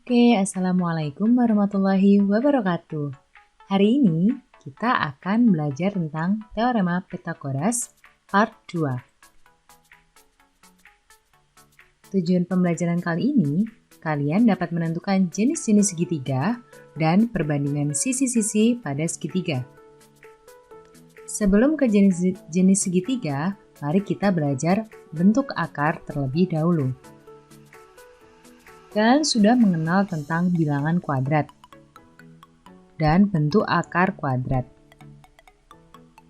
Oke, Assalamualaikum warahmatullahi wabarakatuh. Hari ini kita akan belajar tentang Teorema Pythagoras part 2. Tujuan pembelajaran kali ini, kalian dapat menentukan jenis-jenis segitiga dan perbandingan sisi-sisi pada segitiga. Sebelum ke jenis segitiga, mari kita belajar bentuk akar terlebih dahulu. Kalian sudah mengenal tentang bilangan kuadrat dan bentuk akar kuadrat.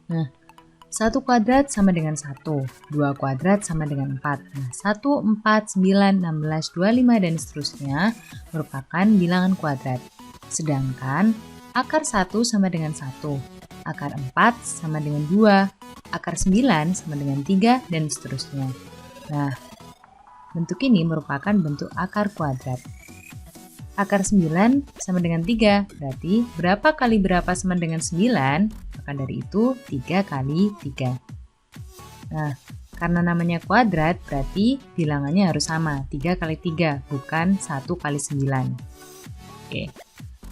Nah, 1 kuadrat sama dengan 1, 2 kuadrat sama dengan 4. Nah, 1, 4, 9, 16, 25, dan seterusnya merupakan bilangan kuadrat. Sedangkan akar 1 sama dengan 1, akar 4 sama dengan 2, akar 9 sama dengan 3, dan seterusnya. Nah, bentuk ini merupakan bentuk akar kuadrat. Akar 9 sama dengan 3, berarti berapa kali berapa sama dengan 9? Maka dari itu 3 kali 3. Nah, karena namanya kuadrat, berarti bilangannya harus sama, 3 kali 3, bukan 1 kali 9. Oke,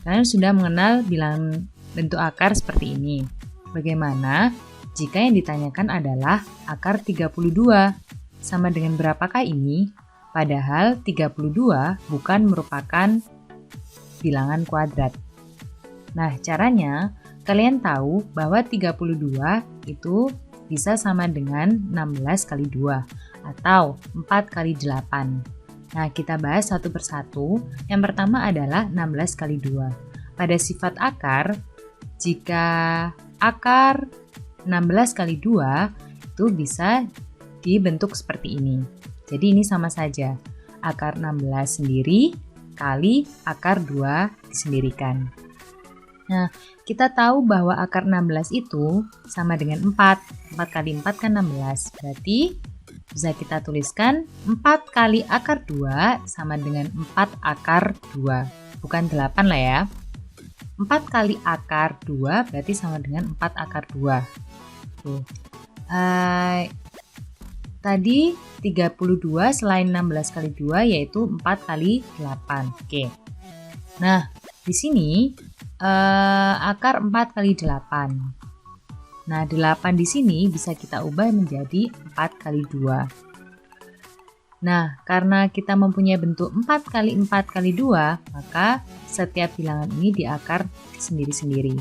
kalian sudah mengenal bilangan bentuk akar seperti ini. Bagaimana jika yang ditanyakan adalah akar 32? Sama dengan berapakah ini? Padahal 32 bukan merupakan bilangan kuadrat. Nah, caranya kalian tahu bahwa 32 itu bisa sama dengan 16 kali 2 atau 4 kali 8. Nah, kita bahas satu persatu. Yang pertama adalah 16 kali 2. Pada sifat akar, jika akar 16 kali 2 itu bisa dibentuk seperti ini. Jadi ini sama saja, akar 16 sendiri kali akar 2 disendirikan. Nah, kita tahu bahwa akar 16 itu sama dengan 4. 4 kali 4 kan 16. Berarti bisa kita tuliskan 4 kali akar 2 sama dengan 4 akar 2. Bukan 8 lah ya. 4 kali akar 2 berarti sama dengan 4 akar 2. Tuh. Tadi 32 selain 16 kali 2 yaitu 4 kali 8. Oke. Nah, di sini akar 4 kali 8. Nah, 8 di sini bisa kita ubah menjadi 4 kali 2. Nah, karena kita mempunyai bentuk 4 kali 4 kali 2, maka setiap bilangan ini diakar sendiri-sendiri.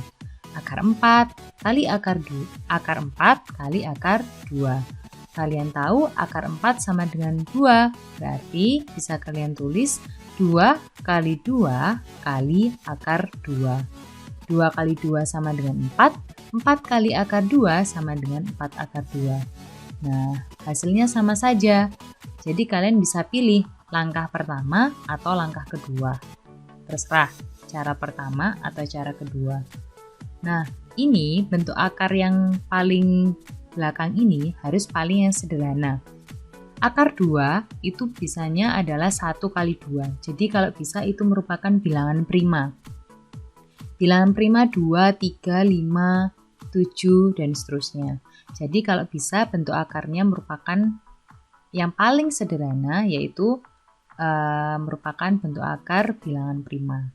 Akar 4 kali akar 2, akar 4 kali akar 2. Kalian tahu akar 4 sama dengan 2, berarti bisa kalian tulis 2 kali 2 kali akar 2. 2 kali 2 sama dengan 4, 4 kali akar 2 sama dengan 4 akar 2. Nah, hasilnya sama saja. Jadi kalian bisa pilih langkah pertama atau langkah kedua. Terserah, cara pertama atau cara kedua. Nah, ini bentuk akar yang paling belakang ini harus paling yang sederhana. Akar 2 itu bisanya adalah 1 kali 2. Jadi kalau bisa itu merupakan bilangan prima. Bilangan prima 2, 3, 5, 7, dan seterusnya. Jadi kalau bisa bentuk akarnya merupakan yang paling sederhana, yaitu merupakan bentuk akar bilangan prima.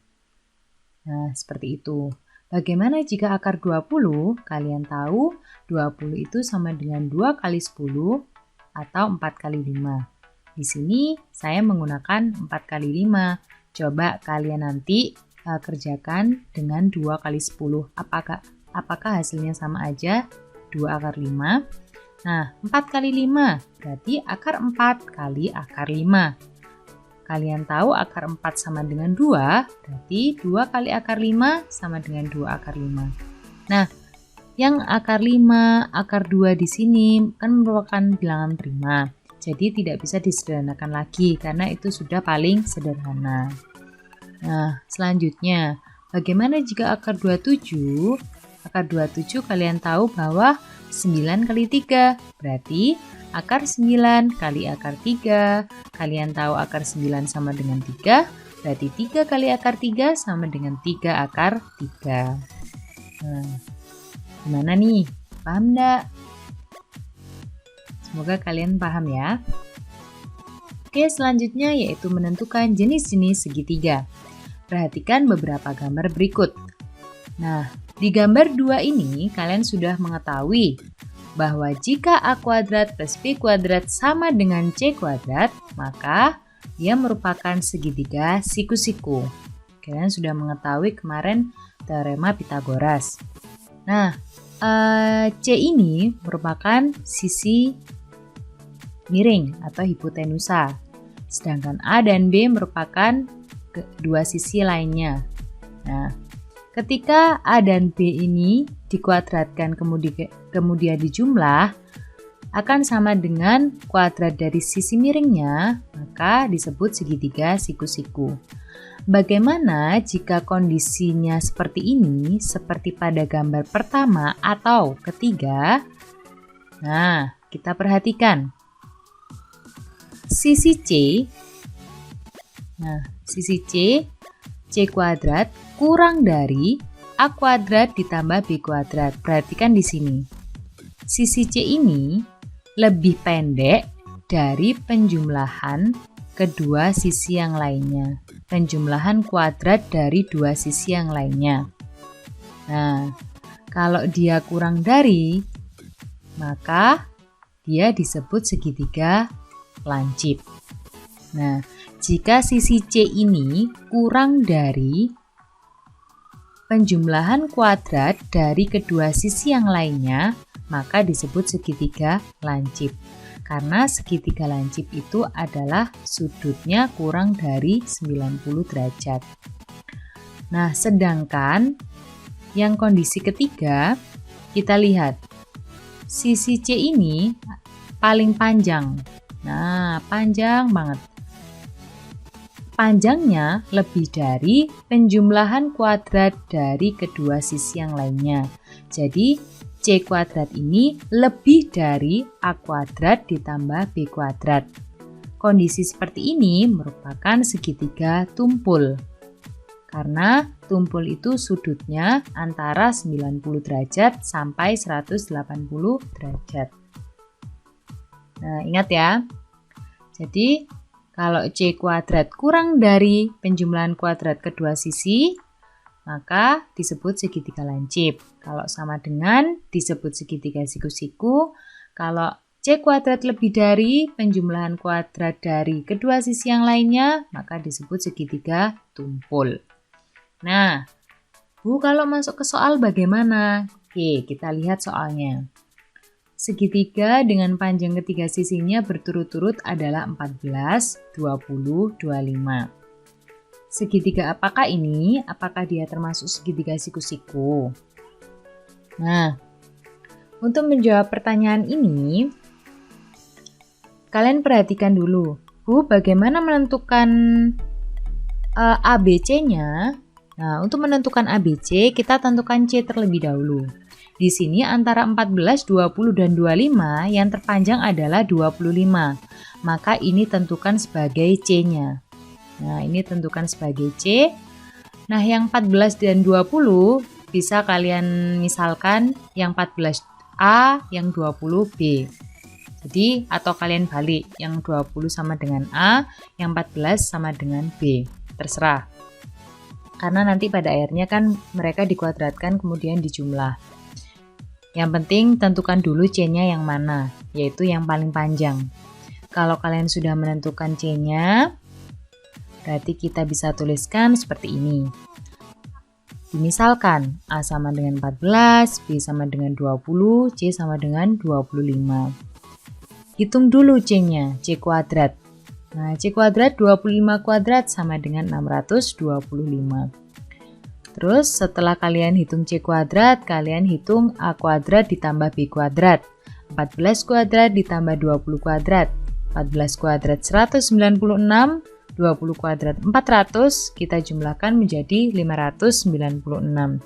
Nah, seperti itu. Bagaimana jika akar 20? Kalian tahu 20 itu sama dengan 2 kali 10 atau 4 kali 5. Di sini saya menggunakan 4 kali 5. Coba kalian nanti kerjakan dengan 2 kali 10. Apakah hasilnya sama aja? 2 akar 5. Nah, 4 kali 5 berarti akar 4 kali akar 5. Kalian tahu akar 4 sama dengan 2, berarti 2 kali akar 5 sama dengan 2 akar 5. Nah, yang akar 5, akar 2 di sini kan merupakan bilangan prima. Jadi tidak bisa disederhanakan lagi karena itu sudah paling sederhana. Nah, selanjutnya, bagaimana jika akar 27? Akar 27 kalian tahu bahwa 9 kali 3, berarti akar 9 kali akar 3, kalian tahu akar 9 sama dengan 3, berarti 3 kali akar 3 sama dengan 3 akar 3. Nah, gimana nih? Paham enggak? Semoga kalian paham ya. Oke, selanjutnya yaitu menentukan jenis-jenis segitiga. Perhatikan beberapa gambar berikut. Nah, di gambar 2 ini kalian sudah mengetahui bahwa jika A kuadrat plus B kuadrat sama dengan C kuadrat, maka dia merupakan segitiga siku-siku. Kalian sudah mengetahui kemarin teorema Pythagoras. Nah, C ini merupakan sisi miring atau hipotenusa, sedangkan A dan B merupakan kedua sisi lainnya. Nah, ketika A dan B ini dikuadratkan kemudian dijumlah, akan sama dengan kuadrat dari sisi miringnya, maka disebut segitiga siku-siku. Bagaimana jika kondisinya seperti ini, seperti pada gambar pertama atau ketiga? Nah, kita perhatikan. Sisi C, C kuadrat kurang dari A kuadrat ditambah B kuadrat. Perhatikan di sini. Sisi C ini lebih pendek dari penjumlahan kedua sisi yang lainnya. Penjumlahan kuadrat dari dua sisi yang lainnya. Nah, kalau dia kurang dari, maka dia disebut segitiga lancip. Nah, jika sisi C ini kurang dari penjumlahan kuadrat dari kedua sisi yang lainnya, maka disebut segitiga lancip. Karena segitiga lancip itu adalah sudutnya kurang dari 90 derajat. Nah, sedangkan yang kondisi ketiga, kita lihat sisi C ini paling panjang. Nah, panjang banget. Panjangnya lebih dari penjumlahan kuadrat dari kedua sisi yang lainnya. Jadi, C kuadrat ini lebih dari A kuadrat ditambah B kuadrat. Kondisi seperti ini merupakan segitiga tumpul. Karena tumpul itu sudutnya antara 90 derajat sampai 180 derajat. Nah, ingat ya. Jadi, kalau C kuadrat kurang dari penjumlahan kuadrat kedua sisi, maka disebut segitiga lancip. Kalau sama dengan disebut segitiga siku-siku. Kalau C kuadrat lebih dari penjumlahan kuadrat dari kedua sisi yang lainnya, maka disebut segitiga tumpul. Nah, Bu, kalau masuk ke soal bagaimana? Oke, kita lihat soalnya. Segitiga dengan panjang ketiga sisinya berturut-turut adalah 14, 20, 25. Segitiga apakah ini? Apakah dia termasuk segitiga siku-siku? Nah, untuk menjawab pertanyaan ini, kalian perhatikan dulu. Bu, bagaimana menentukan ABC-nya? Nah, untuk menentukan ABC, kita tentukan C terlebih dahulu. Di sini antara 14, 20, dan 25 yang terpanjang adalah 25. Maka ini tentukan sebagai C-nya. Nah, ini tentukan sebagai C. Nah, yang 14 dan 20 bisa kalian misalkan yang 14A, yang 20B. Jadi, atau kalian balik, yang 20 sama dengan A, yang 14 sama dengan B. Terserah. Karena nanti pada akhirnya kan mereka dikuadratkan kemudian dijumlah. Yang penting tentukan dulu C-nya yang mana, yaitu yang paling panjang. Kalau kalian sudah menentukan C-nya, berarti kita bisa tuliskan seperti ini. Dimisalkan A sama dengan 14, B sama dengan 20, C sama dengan 25. Hitung dulu C-nya, C kuadrat. Nah, C kuadrat 25 kuadrat sama dengan 625. Terus setelah kalian hitung C kuadrat, kalian hitung A kuadrat ditambah B kuadrat. 14 kuadrat ditambah 20 kuadrat. 14 kuadrat 196, 20 kuadrat 400, kita jumlahkan menjadi 596.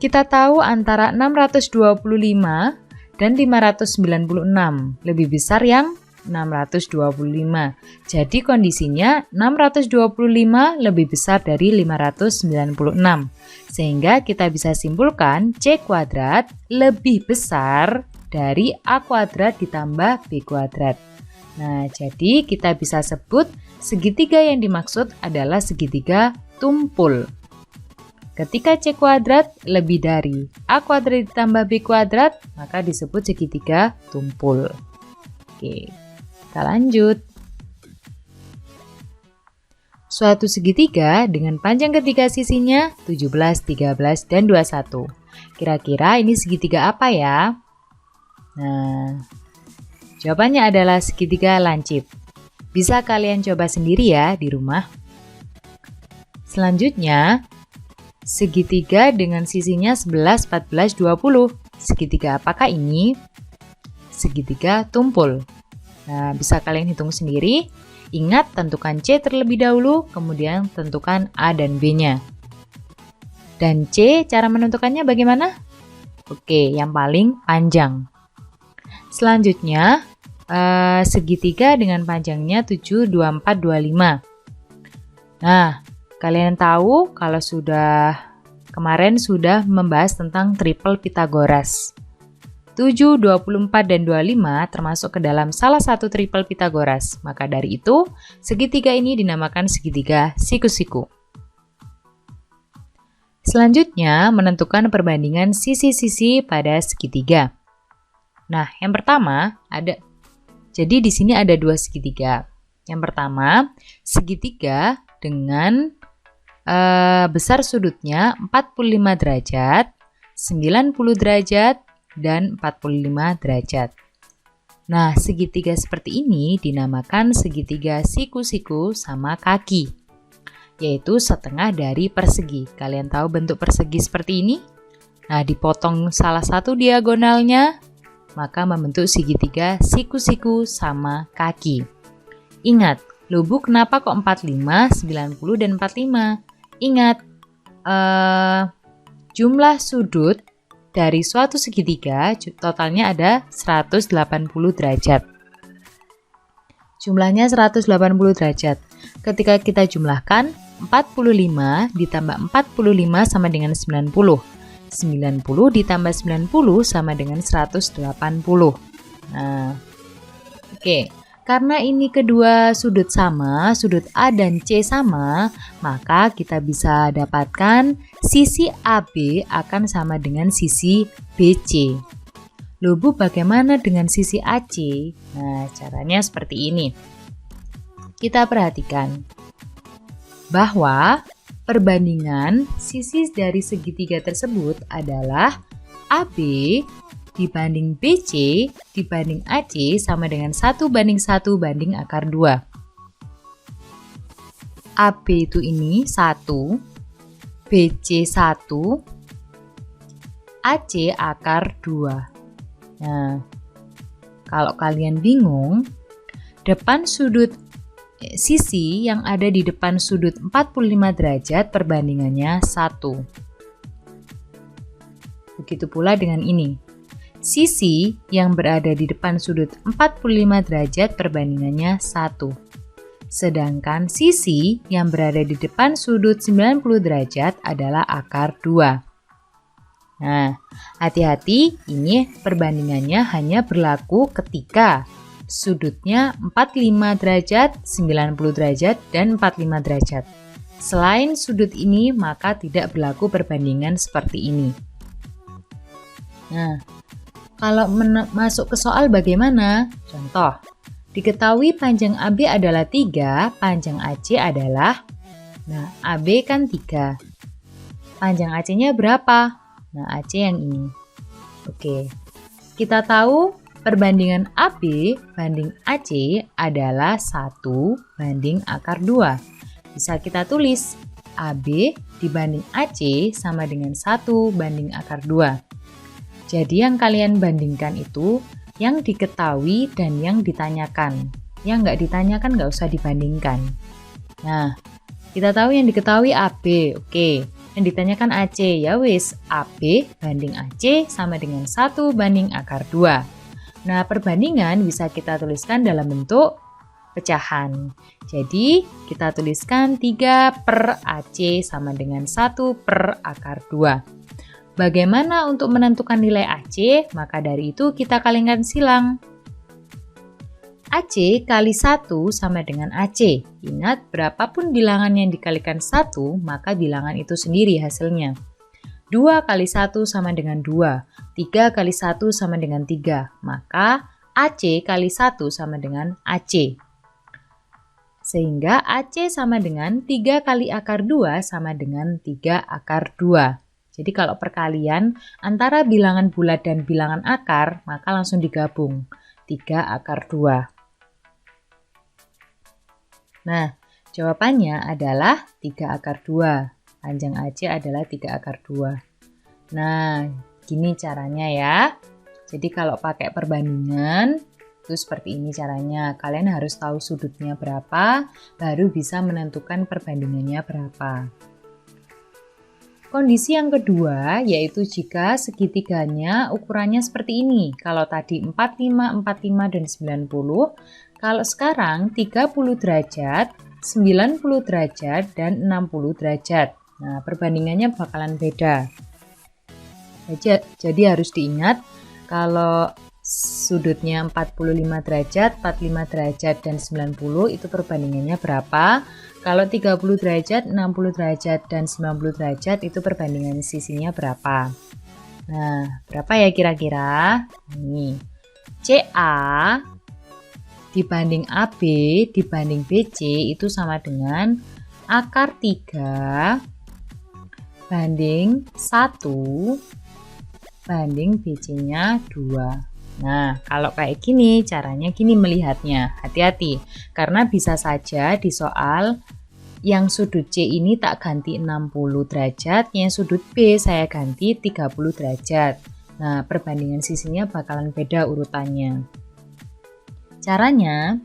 Kita tahu antara 625 dan 596, lebih besar yang 625. Jadi kondisinya 625 lebih besar dari 596. Sehingga kita bisa simpulkan C kuadrat lebih besar dari A kuadrat ditambah B kuadrat. Nah, jadi kita bisa sebut segitiga yang dimaksud adalah segitiga tumpul. Ketika C kuadrat lebih dari A kuadrat ditambah B kuadrat, maka disebut segitiga tumpul. Oke, kita lanjut. Suatu segitiga dengan panjang ketiga sisinya 17, 13, dan 21. Kira-kira ini segitiga apa ya? Nah, jawabannya adalah segitiga lancip. Bisa kalian coba sendiri ya di rumah. Selanjutnya, segitiga dengan sisinya 11, 14, 20. Segitiga apakah ini? Segitiga tumpul. Nah, bisa kalian hitung sendiri. Ingat, tentukan C terlebih dahulu, kemudian tentukan A dan B-nya. Dan C, cara menentukannya bagaimana? Oke, yang paling panjang. Selanjutnya, segitiga dengan panjangnya 7, 24, 25. Nah, kalian tahu kalau kemarin sudah membahas tentang triple Pythagoras. 7, 24, dan 25 termasuk ke dalam salah satu triple Pythagoras. Maka dari itu, segitiga ini dinamakan segitiga siku-siku. Selanjutnya, menentukan perbandingan sisi-sisi pada segitiga. Nah, yang pertama jadi di sini ada dua segitiga. Yang pertama, segitiga dengan besar sudutnya 45 derajat, 90 derajat, dan 45 derajat. Nah, segitiga seperti ini dinamakan segitiga siku-siku sama kaki, yaitu setengah dari persegi. Kalian tahu bentuk persegi seperti ini? Nah, dipotong salah satu diagonalnya, maka membentuk segitiga siku-siku sama kaki. Ingat, Lubu kenapa kok 45, 90, dan 45? Ingat, jumlah sudut dari suatu segitiga totalnya ada 180 derajat. Jumlahnya 180 derajat. Ketika kita jumlahkan, 45 ditambah 45 sama dengan 90. 90 ditambah 90 sama dengan 180. Nah, oke. Karena ini kedua sudut sama, sudut A dan C sama, maka kita bisa dapatkan sisi AB akan sama dengan sisi BC. Loh Bu, bagaimana dengan sisi AC? Nah, caranya seperti ini. Kita perhatikan bahwa perbandingan sisi dari segitiga tersebut adalah AB dibanding BC dibanding AC sama dengan 1:1 banding akar 2. AB itu ini 1, BC 1, AC akar 2. Nah, kalau kalian bingung, depan sudut sisi yang ada di depan sudut 45 derajat perbandingannya 1. Begitu pula dengan ini. Sisi yang berada di depan sudut 45 derajat perbandingannya 1. Sedangkan sisi yang berada di depan sudut 90 derajat adalah akar 2. Nah, hati-hati, ini perbandingannya hanya berlaku ketika sudutnya 45 derajat, 90 derajat, dan 45 derajat. Selain sudut ini, maka tidak berlaku perbandingan seperti ini. Nah, kalau masuk ke soal bagaimana? Contoh, diketahui panjang AB adalah 3, panjang AC adalah, nah AB kan 3. Panjang AC-nya berapa? Nah, AC yang ini. Oke, kita tahu perbandingan AB banding AC adalah 1 banding akar 2. Bisa kita tulis, AB dibanding AC sama dengan 1 banding akar 2. Jadi yang kalian bandingkan itu yang diketahui dan yang ditanyakan. Yang nggak ditanyakan nggak usah dibandingkan. Nah, kita tahu yang diketahui AB, oke. Yang ditanyakan AC, ya wis, AB banding AC sama dengan 1 banding akar 2. Nah, perbandingan bisa kita tuliskan dalam bentuk pecahan. Jadi, kita tuliskan 3 per AC sama dengan 1 per akar 2. Bagaimana untuk menentukan nilai AC? Maka dari itu kita kalikan silang. AC kali 1 sama dengan AC. Ingat, berapapun bilangan yang dikalikan 1, maka bilangan itu sendiri hasilnya. 2 kali 1 sama dengan 2. 3 kali 1 sama dengan 3. Maka AC kali 1 sama dengan AC. Sehingga AC sama dengan 3 kali akar 2 sama dengan 3 akar 2. Jadi kalau perkalian antara bilangan bulat dan bilangan akar, maka langsung digabung. 3 akar 2. Nah, jawabannya adalah 3 akar 2. Panjang AC adalah 3 akar 2. Nah, gini caranya ya. Jadi kalau pakai perbandingan, itu seperti ini caranya. Kalian harus tahu sudutnya berapa, baru bisa menentukan perbandingannya berapa. Kondisi yang kedua, yaitu jika segitiganya ukurannya seperti ini. Kalau tadi 45, 45, dan 90, kalau sekarang 30 derajat, 90 derajat, dan 60 derajat. Nah, perbandingannya bakalan beda. Jadi harus diingat, kalau sudutnya 45 derajat, 45 derajat, dan 90 itu perbandingannya berapa. Kalau 30 derajat, 60 derajat, dan 90 derajat itu perbandingan sisinya berapa. Nah, berapa ya kira-kira? Ini CA dibanding AB dibanding BC itu sama dengan akar 3 banding 1 banding BC-nya 2. Nah, kalau kayak gini, caranya gini melihatnya. Hati-hati, karena bisa saja di soal yang sudut C ini tak ganti 60 derajat, yang sudut B saya ganti 30 derajat. Nah, perbandingan sisinya bakalan beda urutannya. Caranya,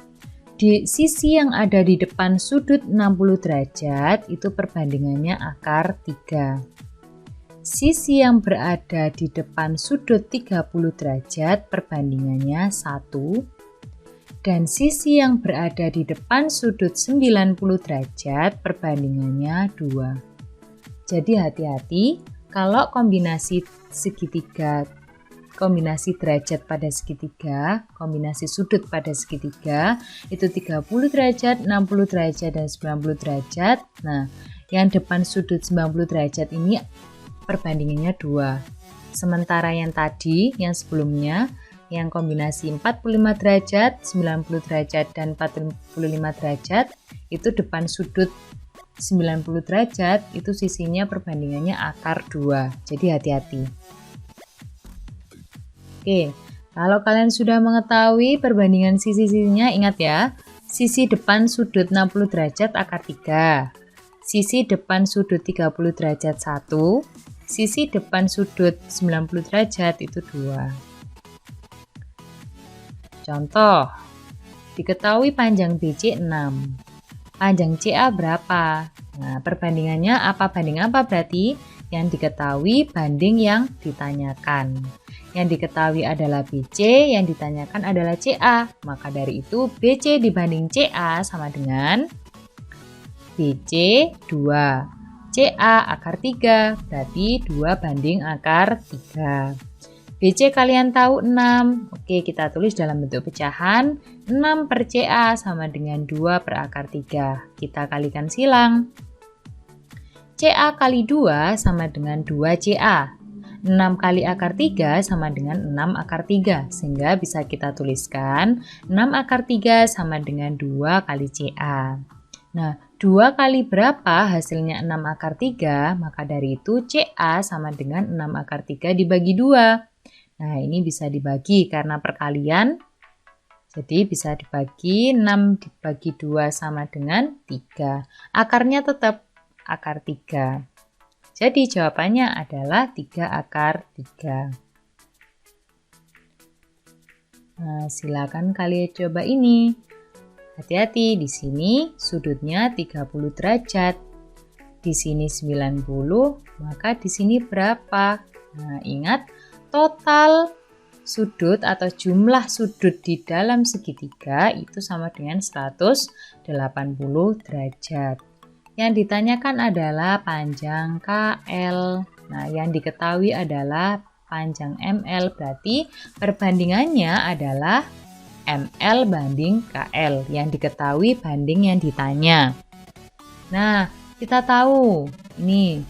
di sisi yang ada di depan sudut 60 derajat, itu perbandingannya akar 3. Sisi yang berada di depan sudut 30 derajat perbandingannya 1, dan sisi yang berada di depan sudut 90 derajat perbandingannya 2. Jadi hati-hati kalau kombinasi segitiga, kombinasi derajat pada segitiga, kombinasi sudut pada segitiga itu 30 derajat, 60 derajat, dan 90 derajat. Nah, yang depan sudut 90 derajat ini perbandingannya 2. Sementara yang tadi, yang sebelumnya, yang kombinasi 45 derajat, 90 derajat, dan 45 derajat, itu depan sudut 90 derajat, itu sisinya perbandingannya akar 2. Jadi hati-hati. Oke, kalau kalian sudah mengetahui perbandingan sisi-sisinya, ingat ya, sisi depan sudut 60 derajat akar 3, sisi depan sudut 30 derajat 1, sisi depan sudut 90 derajat itu 2. Contoh, diketahui panjang BC 6, panjang CA berapa? Nah, perbandingannya apa banding apa berarti? Yang diketahui banding yang ditanyakan. Yang diketahui adalah BC, yang ditanyakan adalah CA. Maka dari itu BC dibanding CA sama dengan BC 2. CA akar 3, berarti 2 banding akar 3. BC kalian tahu 6. Oke, kita tulis dalam bentuk pecahan. 6 per CA sama dengan 2 per akar 3. Kita kalikan silang. CA kali 2 sama dengan 2 CA. 6 kali akar 3 sama dengan 6 akar 3. Sehingga bisa kita tuliskan 6 akar 3 sama dengan 2 kali CA. Nah, 2 kali berapa hasilnya 6 akar 3? Maka dari itu CA sama dengan 6 akar 3 dibagi 2. Nah, ini bisa dibagi karena perkalian. Jadi bisa dibagi 6 dibagi 2 sama dengan 3. Akarnya tetap akar 3. Jadi jawabannya adalah 3 akar 3. Nah, silakan kalian coba ini. Hati-hati, di sini sudutnya 30 derajat. Di sini 90, maka di sini berapa? Nah, ingat total sudut atau jumlah sudut di dalam segitiga itu sama dengan 180 derajat. Yang ditanyakan adalah panjang KL. Nah, yang diketahui adalah panjang ML, berarti perbandingannya adalah ML banding KL yang diketahui banding yang ditanya. Nah, kita tahu ini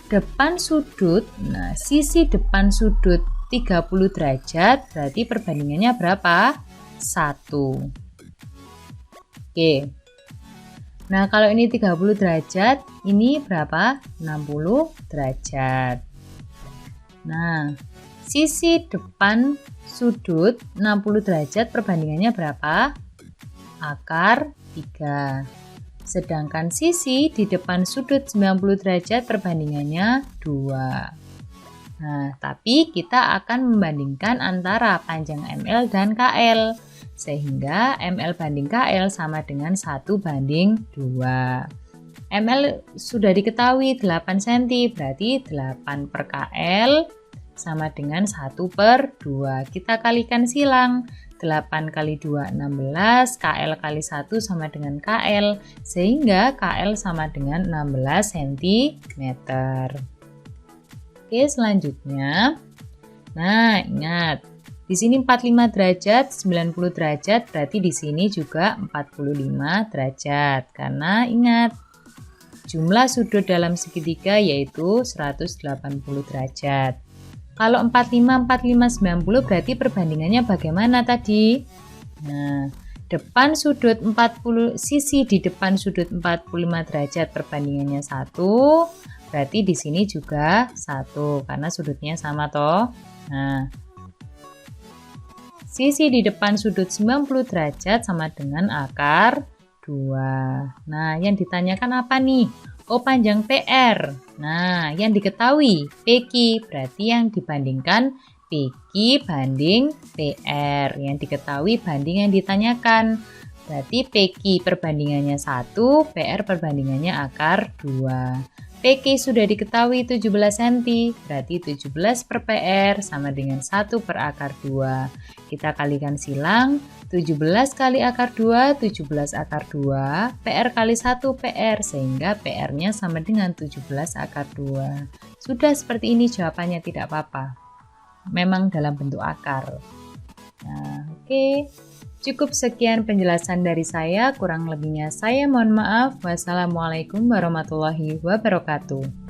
depan sudut, nah sisi depan sudut 30 derajat berarti perbandingannya berapa? 1. Oke. Nah, kalau ini 30 derajat, ini berapa? 60 derajat. Nah, sisi depan sudut 60 derajat perbandingannya berapa? Akar 3. Sedangkan sisi di depan sudut 90 derajat perbandingannya 2. Nah, tapi kita akan membandingkan antara panjang ML dan KL. Sehingga ML banding KL sama dengan 1 banding 2. ML sudah diketahui 8 cm, berarti 8 per KL sama dengan 1 per 2. Kita kalikan silang. 8 kali 2, 16. KL kali 1 sama dengan KL. Sehingga KL sama dengan 16 cm. Oke, selanjutnya. Nah, ingat. Di sini 45 derajat, 90 derajat, berarti di sini juga 45 derajat. Karena ingat, jumlah sudut dalam segitiga yaitu 180 derajat. Kalau 45, 45, 90 berarti perbandingannya bagaimana tadi? Nah, depan sudut 40, sisi di depan sudut 45 derajat perbandingannya 1, berarti di sini juga 1 karena sudutnya sama toh. Nah, sisi di depan sudut 90 derajat sama dengan akar 2. Nah, yang ditanyakan apa nih? Oh, panjang PR. Nah, yang diketahui PQ, berarti yang dibandingkan PQ banding PR. Yang diketahui banding yang ditanyakan. Berarti PQ perbandingannya 1, PR perbandingannya akar 2. PQ sudah diketahui 17 cm, berarti 17 per PR sama dengan 1 per akar 2. Kita kalikan silang, 17 kali akar 2, 17 akar 2, PR kali 1 PR, sehingga PR-nya sama dengan 17 akar 2. Sudah seperti ini jawabannya, tidak apa-apa. Memang dalam bentuk akar. Nah, oke. Cukup sekian penjelasan dari saya, kurang lebihnya saya mohon maaf. Wassalamualaikum warahmatullahi wabarakatuh.